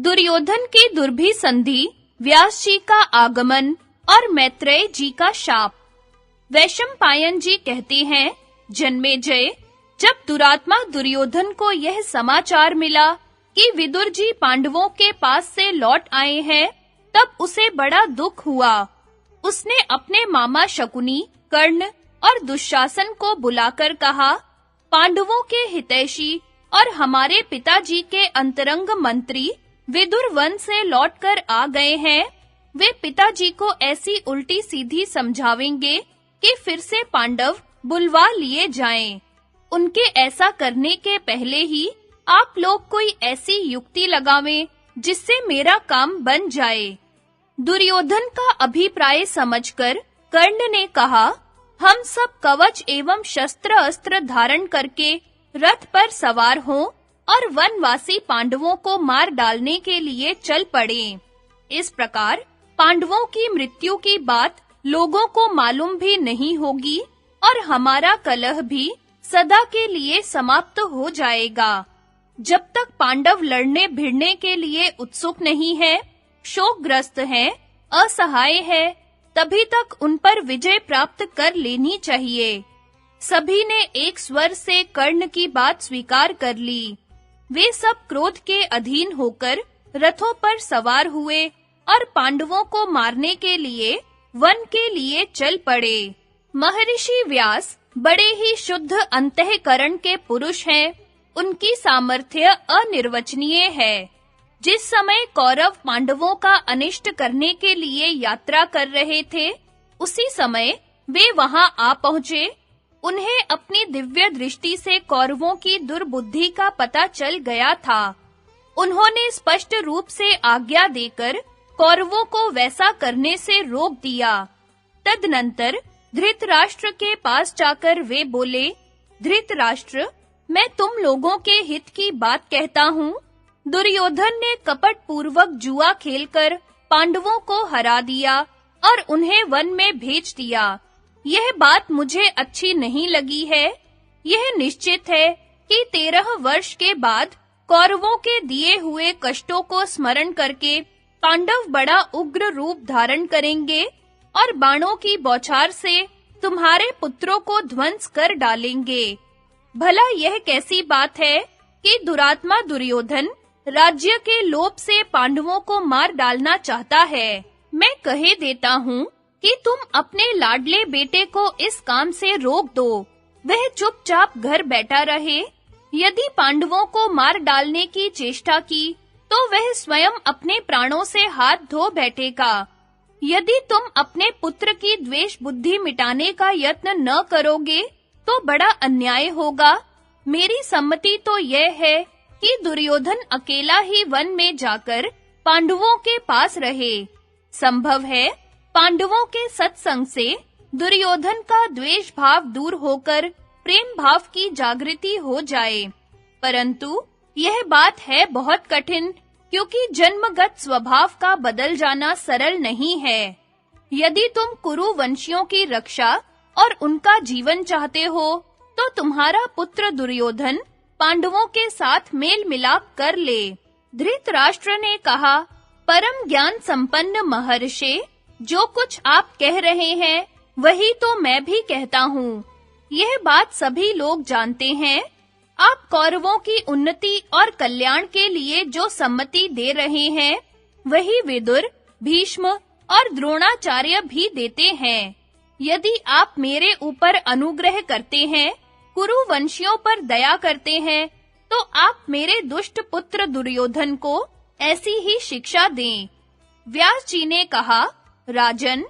दुर्योधन की दुर्भी संधि, व्यास जी का आगमन और मैत्रेय जी का शाप। वैशंपायन जी कहते हैं, जन्मेजय, जब दुरात्मा दुर्योधन को यह समाचार मिला कि विदुर जी पांडवों के पास से लौट आए हैं, तब उसे बड़ा दुख हुआ। उसने अपने मामा शकुनी, कर्ण और दुशासन को बुलाकर कहा, पांडवों के हितैषी और हमारे पिताजी के अंतरंग मंत्री विदुर वन से लौटकर आ गए हैं। वे पिताजी को ऐसी उल्टी सीधी समझावेंगे कि फिर से पांडव बुलवा लिए जाएं। उनके ऐसा करने के पहले ही आप लोग कोई ऐसी युक्ति लगावें जिससे मेरा काम बन जाए। दुर्योधन का अभिप्राय समझकर कर्ण ने कहा, हम सब कवच एवं शस्त्र अस्त्र धारण करके रथ पर सवार हों और वनवासी पांडवों को मार डालने के लिए चल पड़े। इस प्रकार पांडवों की मृत्यु की बात लोगों को मालूम भी नहीं होगी और हमारा कलह भी सदा के लिए समाप्त हो जाएगा। जब तक पांडव लड़ने भिड़ने के लिए उत्सुक नहीं है, शोकग्रस्त हैं, असहाय है, तभी तक उन पर विजय प्राप्त कर लेनी चाहिए। सभी ने एक स्वर से कर्ण की बात स्वीकार कर ली। वे सब क्रोध के अधीन होकर रथों पर सवार हुए और पांडवों को मारने के लिए वन के लिए चल पड़े। महर्षि व्यास बड़े ही शुद्ध अंतःकरण के पुरुष हैं। उनकी सामर्थ्य अनिर्वचनीय है। जिस समय कौरव पांडवों का अनिष्ट करने के लिए यात्रा कर रहे थे, उसी समय वे वहां आ पहुंचे। उन्हें अपनी दिव्य दृष्टि से कौरवों की दुर्बुद्धि का पता चल गया था। उन्होंने स्पष्ट रूप से आज्ञा देकर कौरवों को वैसा करने से रोक दिया। तदनंतर धृतराष्ट्र के पास जाकर वे बोले, धृतराष्ट्र, मैं तुम लोगों के हित की बात कहता हूँ। दुर्योधन ने कपट पूर्वक जुआ खेलकर पांडवों को हरा दिया और उन्हें वन में भेज दिया। यह बात मुझे अच्छी नहीं लगी है। यह निश्चित है कि 13 वर्ष के बाद कौरवों के दिए हुए कष्टों को स्मरण करके पांडव बड़ा उग्र रूप धारण करेंगे और बाणों की बौछार से तुम्हारे पुत्रों को ध्वंस कर डालेंगे। भला यह कैसी बात है कि दुरात्मा दुर्योधन राज्य के लोभ से पांडवों को मार डालना चाहता है। मैं कहे देता हूँ कि तुम अपने लाडले बेटे को इस काम से रोक दो। वह चुपचाप घर बैठा रहे। यदि पांडवों को मार डालने की चेष्टा की, तो वह स्वयं अपने प्राणों से हाथ धो बैठेगा। यदि तुम अपने पुत्र की द्वेष बुद्धि मिटाने का यत्न न करोगे, तो बड़ा अन्याय होगा। मेरी सम्मति तो यह है कि दुर्योधन अकेला ही वन में जाकर पांडवों के पास रहे। संभव है पांडवों के सत्संग से दुर्योधन का द्वेष भाव दूर होकर प्रेम भाव की जागृति हो जाए। परंतु यह बात है बहुत कठिन, क्योंकि जन्मगत स्वभाव का बदल जाना सरल नहीं है। यदि तुम कुरु वंशियों की रक्षा और उनका जीवन चाहते हो, तो तुम्हारा पुत्र दुर्योधन पांडवों के साथ मेल मिलाप कर ले। धृतराष्ट्र ने कहा, परम ज्ञान संपन्न महर्षि, जो कुछ आप कह रहे हैं, वही तो मैं भी कहता हूँ। यह बात सभी लोग जानते हैं। आप कौरवों की उन्नति और कल्याण के लिए जो सम्मति दे रहे हैं, वही विदुर, भीष्म और द्रोणाचार्य भी देते हैं। यदि आप मेरे ऊपर अनुग्रह करते हैं, कुरुवंशियों पर दया करते हैं, तो आप मेरे दुष्ट पुत्र दुर्योधन को ऐसी ही शिक्षा दें। व्यास जी ने कहा, राजन,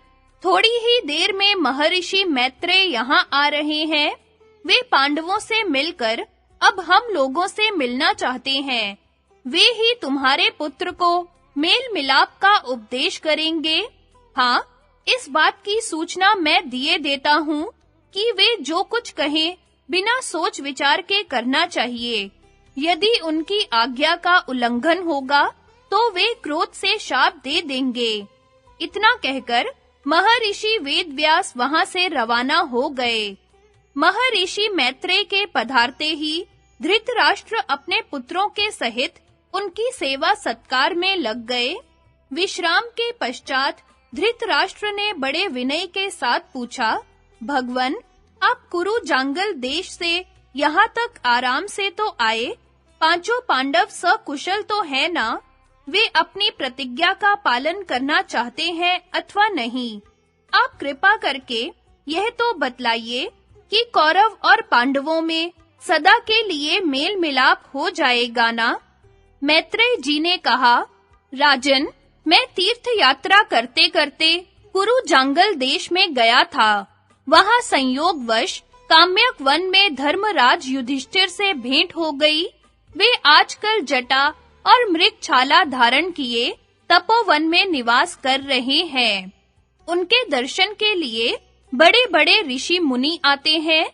थोड़ी ही देर में महर्षि मैत्रेय यहाँ आ रहे हैं। वे पांडवों से मिलकर अब हम लोगों से मिलना चाहते हैं। वे ही तुम्हारे पुत्र को मेल मिलाप का उपदेश करेंगे। हाँ, इस बात की सूचना मैं दिए देता हूँ कि वे जो कुछ कहें, बिना सोच विचार के करना चाहिए। यदि उनकी आज्ञा का उल्लंघन होगा, तो वे क्रोध से शाप दे देंगे। इतना कहकर महर्षि वेदव्यास वहां से रवाना हो गए। महर्षि मैत्रेय के पधारते ही धृतराष्ट्र अपने पुत्रों के सहित उनकी सेवा सत्कार में लग गए। विश्राम के पश्चात धृतराष्ट्र ने बड़े विनय के साथ पूछा, भगवन, आप कुरु जांगल देश से यहाँ तक आराम से तो आए, पांचों पांडव सकुशल तो है ना? वे अपनी प्रतिज्ञा का पालन करना चाहते हैं अथवा नहीं? आप कृपा करके यह तो बतलाइए कि कौरव और पांडवों में सदा के लिए मेल मिलाप हो जाएगा ना? मैत्रेय जी ने कहा, राजन, मैं तीर्थ यात्रा करते-करते कुरु जांगल देश में गया था। वहां संयोगवश काम्यक वन में धर्मराज युधिष्ठिर से भेंट हो गई। वे आजकल जटा और मृगछाला धारण किए तपोवन में निवास कर रहे हैं। उनके दर्शन के लिए बड़े-बड़े ऋषि मुनि आते हैं।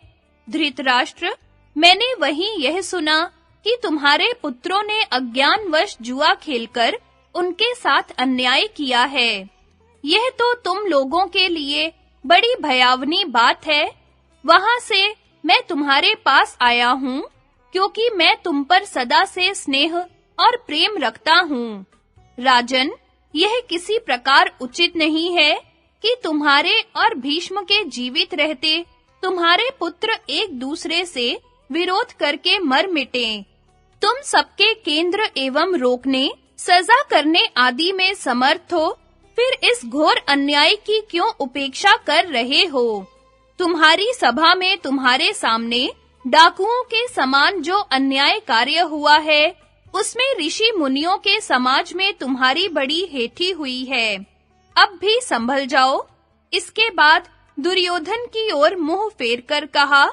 धृतराष्ट्र, मैंने वहीं यह सुना कि तुम्हारे पुत्रों ने अज्ञानवश जुआ खेलकर उनके साथ अन्याय किया है। यह तो तुम लोगों के लिए बड़ी भयावनी बात है। वहां से मैं तुम्हारे पास आया हूँ, क्योंकि मैं तुम पर सदा से स्नेह और प्रेम रखता हूँ। राजन, यह किसी प्रकार उचित नहीं है कि तुम्हारे और भीष्म के जीवित रहते तुम्हारे पुत्र एक दूसरे से विरोध करके मर मिटें। तुम सबके केंद्र एवं रोकने, सजा करने आदि में समर्थ हो, फिर इस घोर अन्याय की क्यों उपेक्षा कर रहे हो? तुम्हारी सभा में तुम्हारे सामने डाकुओं के समान जो अन्याय कार्य हुआ है, उसमें ऋषि मुनियों के समाज में तुम्हारी बड़ी हेठी हुई है। अब भी संभल जाओ। इसके बाद दुर्योधन की ओर मुंह फेरकर कहा,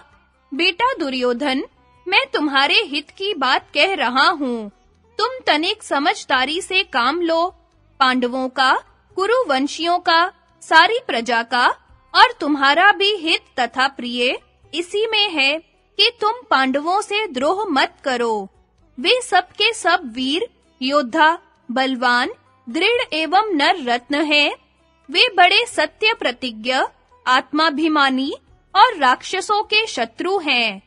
बेटा दुर्योधन, मैं तुम्हारे हित की बात कह रहा हूँ। तुम तनिक समझदारी से काम लो। पांडवों का, कुरुवंशियों का, सारी प्रजा का और तुम्हारा भी हित तथा प्रिय इसी में है कि तुम पांडवों से द्रोह मत करो। वे सब के सब वीर, योद्धा, बलवान, दृढ़ एवं नर रत्न हैं। वे बड़े सत्य प्रतिज्ञ, आत्माभिमानी और राक्षसों के शत्रु हैं।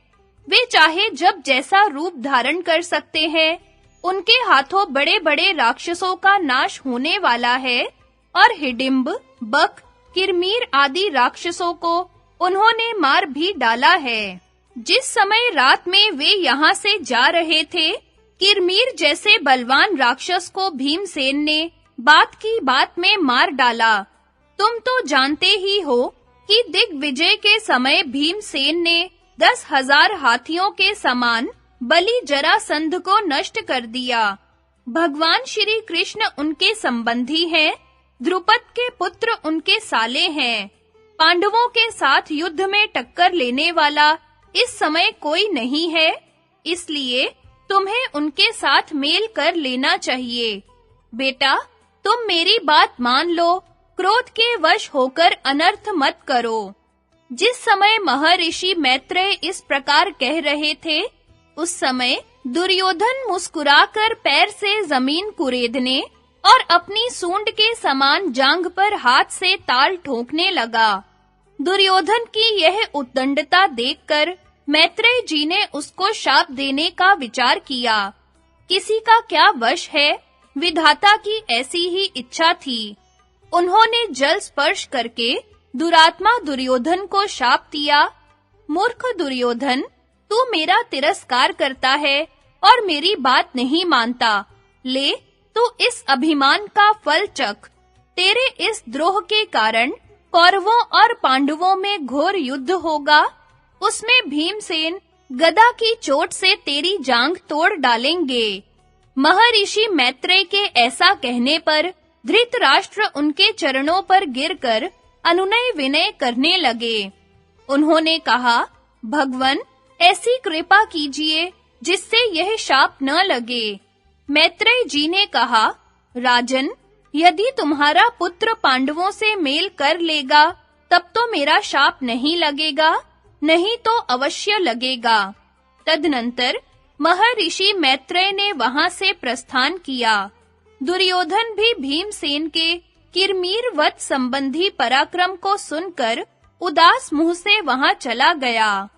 वे चाहे जब जैसा रूप धारण कर सकते हैं। उनके हाथों बड़े-बड़े राक्षसों का नाश होने वाला है और हिडिंब, बक, किरमीर आदि राक्षसों को उन्होंने मार भी डाला है। जिस समय रात में वे यहाँ से जा रहे थे, किरमीर जैसे बलवान राक्षस को भीमसेन ने बात की बात में मार डाला। तुम तो जानते ही हो कि दिग्विजय के समय भीमसेन ने 10,000 हाथियों के समान बलि जरासंध को नष्ट कर दिया। भगवान श्री कृष्ण उनके संबंधी हैं, द्रुपद के पुत्र उनके साले हैं। पांडवों के साथ युद्ध में टक्कर लेने वाला इस समय कोई नहीं है, इसलिए तुम्हें उनके साथ मेल कर लेना चाहिए। बेटा, तुम मेरी बात मान लो, क्रोध के वश होकर अनर्थ मत करो। जिस समय महर्षि मैत्रेय इस प्रकार कह रहे थे, उस समय दुर्योधन मुस्कुराकर पैर से जमीन कुरेदने और अपनी सूंड के समान जांघ पर हाथ से ताल ठोकने लगा। दुर्योधन की यह उद्दंडता देखकर मैत्रेय जी ने उसको शाप देने का विचार किया। किसी का क्या वश है, विधाता की ऐसी ही इच्छा थी। उन्होंने जल स्पर्श करके दुरात्मा दुर्योधन को शाप दिया। मूर्ख दुर्योधन, तू मेरा तिरस्कार करता है और मेरी बात नहीं मानता। ले, तू इस अभिमान का फल चख। तेरे इस द्रोह के कारण कौरवों और पांडवों में घोर युद्ध होगा। उसमें भीमसेन गदा की चोट से तेरी जांघ तोड़ डालेंगे। महर्षि मैत्रेय के ऐसा कहने पर धृतराष्ट्र उनके चरणों पर गिरकर अनुनय विनय करने लगे। उन्होंने कहा, भगवन, ऐसी कृपा कीजिए जिससे यह शाप न लगे। मैत्रेय जी ने कहा, राजन, यदि तुम्हारा पुत्र पांडवों से मेल कर लेगा, तब तो मेरा शाप नहीं लगेगा, नहीं तो अवश्य लगेगा। तदनंतर महर्षि मैत्रेय ने वहां से प्रस्थान किया। दुर्योधन भी भीमसेन के किरमीरवत संबंधी पराक्रम को सुनकर उदास मुंह से वहां चला गया।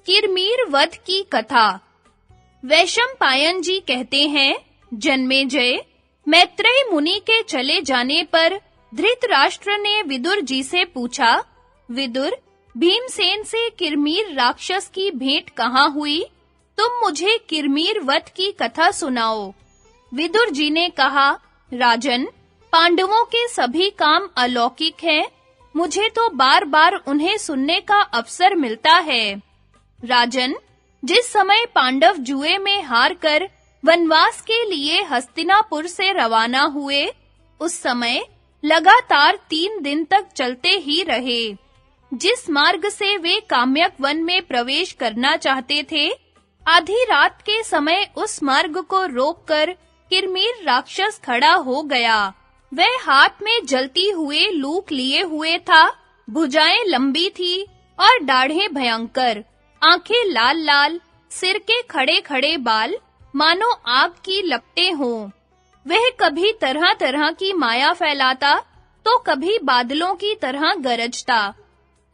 किरमीरवत की कथा। वैशंपायन जी कहते हैं, जन्मेजय, मैत्रेय मुनि के चले जाने पर धृतराष्ट्र ने विदुर जी से पूछा, विदुर, भीमसेन से किरमीर राक्षस की भेंट कहाँ हुई? तुम मुझे किरमीर वध की कथा सुनाओ। विदुर जी ने कहा, राजन, पांडवों के सभी काम अलौकिक हैं, मुझे तो बार-बार उन्हें सुनने का अवसर मिलता है। राजन, जिस समय पांडव जुए में हारकर वनवास के लिए हस्तिनापुर से रवाना हुए, उस समय लगातार 3 दिन तक चलते ही रहे। जिस मार्ग से वे काम्यक वन में प्रवेश करना चाहते थे, आधी रात के समय उस मार्ग को रोककर किरमीर राक्षस खड़ा हो गया। वह हाथ में जलती हुए लूक लिए हुए था, भुजाएं लंबी थी और दाढ़ें भयंकर, आंखें लाल-लाल, सिर के खड़े-खड़े बाल मानो आग की लपटें हों। वह कभी तरह-तरह की माया फैलाता, तो कभी बादलों की तरह गरजता।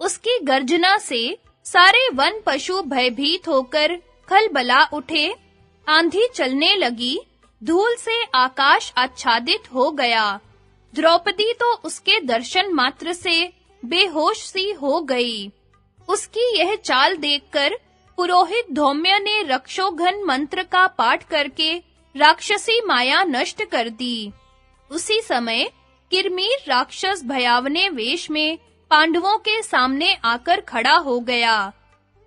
उसकी गर्जना से सारे वन पशु भयभीत होकर खलबला उठे। आंधी चलने लगी, धूल से आकाश आच्छादित हो गया। द्रौपदी तो उसके दर्शन मात्र से बेहोश सी हो गई। उसकी यह चाल देखकर पुरोहित धौम्य ने रक्षोघन मंत्र का पाठ करके राक्षसी माया नष्ट कर दी। उसी समय किरमीर राक्षस भयावने वेश में पांडवों के सामने आकर खड़ा हो गया।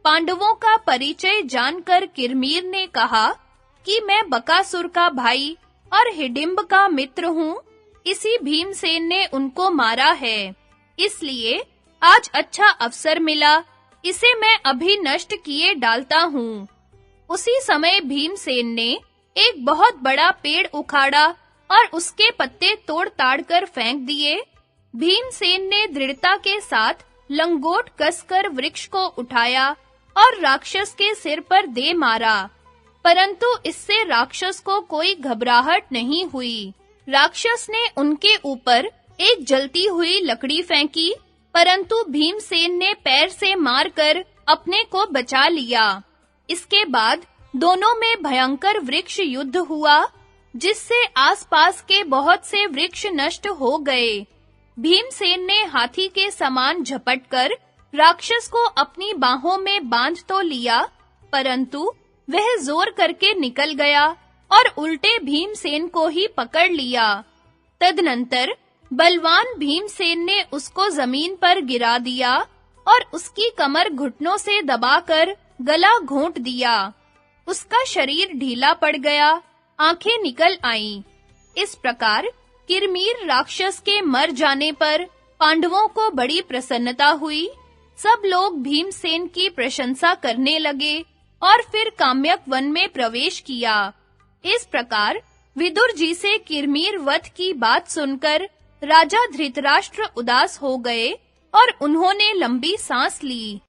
पांडवों का परिचय जानकर किरमीर ने कहा कि मैं बकासुर का भाई और हिडिंब का मित्र हूँ। इसी भीमसेन ने उनको मारा है, इसलिए आज अच्छा अवसर मिला, इसे मैं अभी नष्ट किए डालता हूँ। उसी समय भीमसेन ने एक बहुत बड़ा पेड़ उखाड़ा और उसके पत्ते तोड़-ताड़ कर फेंक दिए। भीमसेन ने दृढ़ता के साथ लंगोट कसकर वृक्ष को उठाया और राक्षस के सिर पर दे मारा, परंतु इससे राक्षस को कोई घबराहट नहीं हुई। राक्षस ने उनके ऊपर एक जलती हुई लकड़ी फेंकी, परंतु भीमसेन ने पैर से मारकर अपने को बचा लिया। इसके बाद दोनों में भयंकर वृक्ष युद्ध हुआ, जिससे आसपास के बहुत से वृक्ष नष्ट हो गए। भीमसेन ने हाथी के समान झपटकर राक्षस को अपनी बाहों में बांध तो लिया, परंतु वह जोर करके निकल गया और उल्टे भीमसेन को ही पकड़ लिया। तदनंतर बलवान भीमसेन ने उसको जमीन पर गिरा दिया और उसकी कमर घुटनों से दबाकर गला घोंट दिया। उसका शरीर ढीला पड़ गया, आंखें निकल आईं। इस प्रकार किरमीर राक्षस के मर जाने पर पांडवों को बड़ी प्रसन्नता हुई। सब लोग भीमसेन की प्रशंसा करने लगे और फिर काम्यक वन में प्रवेश किया। इस प्रकार विदुर जी से किरमीर वध की बात सुनकर राजा धृतराष्ट्र उदास हो गए और उन्होंने लंबी सांस ली।